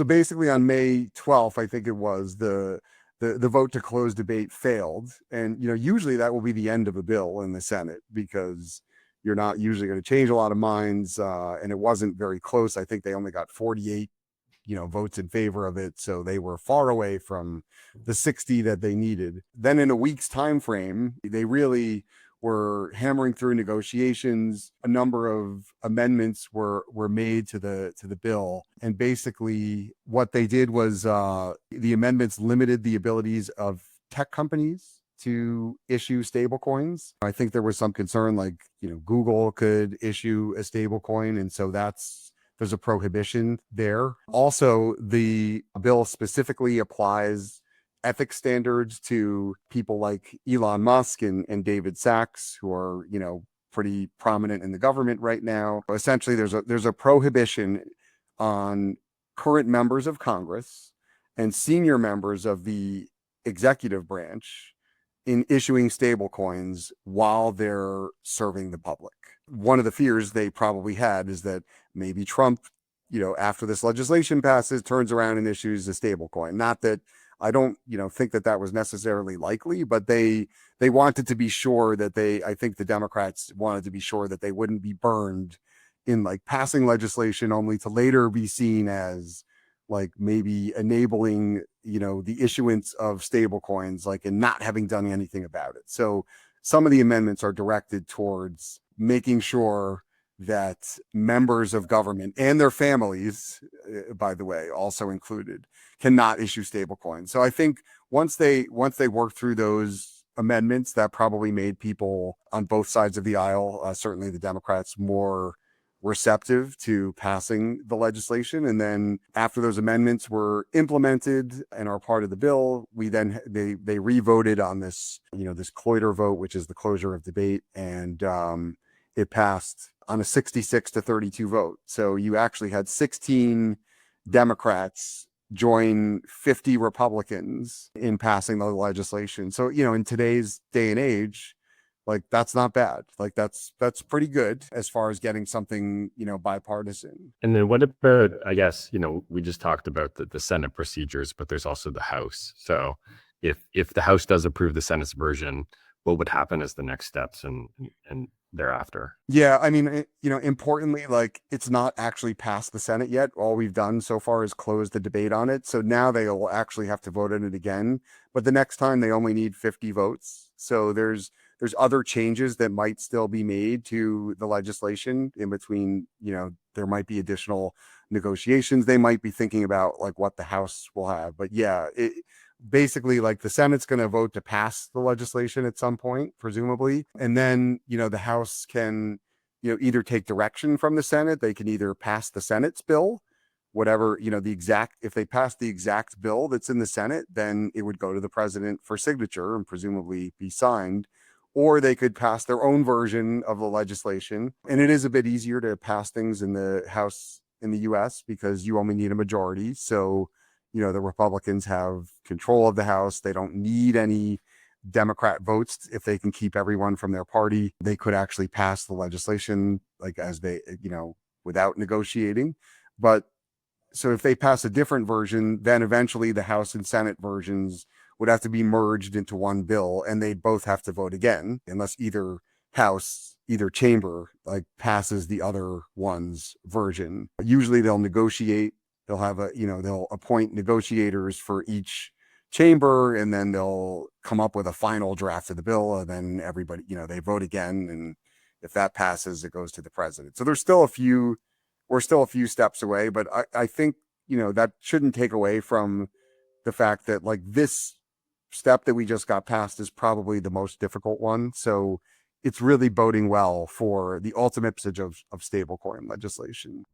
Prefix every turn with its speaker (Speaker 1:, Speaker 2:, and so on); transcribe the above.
Speaker 1: So basically on May 12th, I think it was, the vote to close debate failed. And, usually that will be the end of a bill in the Senate because you're not usually going to change a lot of minds. And it wasn't very close. I think they only got 48, votes in favor of it. So they were far away from the 60 that they needed. Then in a week's time frame, they really were hammering through negotiations. A number of amendments were made to the bill, and basically what they did was the amendments limited the abilities of tech companies to issue stablecoins. I think there was some concern, like Google could issue a stablecoin, and so there's a prohibition there. Also, the bill specifically applies ethics standards to people like Elon Musk and David Sachs, who are, pretty prominent in the government right now. Essentially, there's a prohibition on current members of Congress and senior members of the executive branch in issuing stablecoins while they're serving the public. One of the fears they probably had is that maybe Trump, after this legislation passes, turns around and issues a stablecoin. Not that I don't, think that was necessarily likely, but they wanted to be sure that I think the Democrats wanted to be sure that they wouldn't be burned in like passing legislation only to later be seen as like maybe enabling, the issuance of stablecoins, like, and not having done anything about it. So some of the amendments are directed towards making sure that members of government and their families, by the way, also included, cannot issue stablecoins. So I think once they work through those amendments, that probably made people on both sides of the aisle, certainly the Democrats, more receptive to passing the legislation. And then after those amendments were implemented and are part of the bill, they re-voted on this, this cloitre vote, which is the closure of debate, and it passed on a 66-32 vote. So you actually had 16 Democrats join 50 Republicans in passing the legislation. So, in today's day and age, like, that's not bad. Like, that's pretty good as far as getting something, bipartisan.
Speaker 2: And then what about, I guess, we just talked about the Senate procedures, but there's also the House. So if the House does approve the Senate's version, what would happen as the next steps and thereafter?
Speaker 1: Yeah, I mean, importantly, like, it's not actually passed the Senate yet. All we've done so far is close the debate on it. So now they'll actually have to vote on it again. But the next time they only need 50 votes. So there's other changes that might still be made to the legislation in between. There might be additional negotiations. They might be thinking about like what the House will have. But yeah, basically, like, the Senate's going to vote to pass the legislation at some point, presumably. And then, the House can, either take direction from the Senate. They can either pass the Senate's bill, whatever, if they pass the exact bill that's in the Senate, then it would go to the president for signature and presumably be signed. Or they could pass their own version of the legislation. And it is a bit easier to pass things in the House in the US because you only need a majority. So, the Republicans have control of the House. They don't need any Democrat votes. If they can keep everyone from their party, they could actually pass the legislation, like, as they, without negotiating. But so if they pass a different version, then eventually the House and Senate versions would have to be merged into one bill, and they'd both have to vote again, unless either chamber, like, passes the other one's version. Usually they'll negotiate. They'll have they'll appoint negotiators for each chamber, and then they'll come up with a final draft of the bill, and then everybody, they vote again. And if that passes, it goes to the president. So we're still a few steps away, but I think, that shouldn't take away from the fact that, like, this step that we just got past is probably the most difficult one. So it's really boding well for the ultimate message of stablecoin legislation.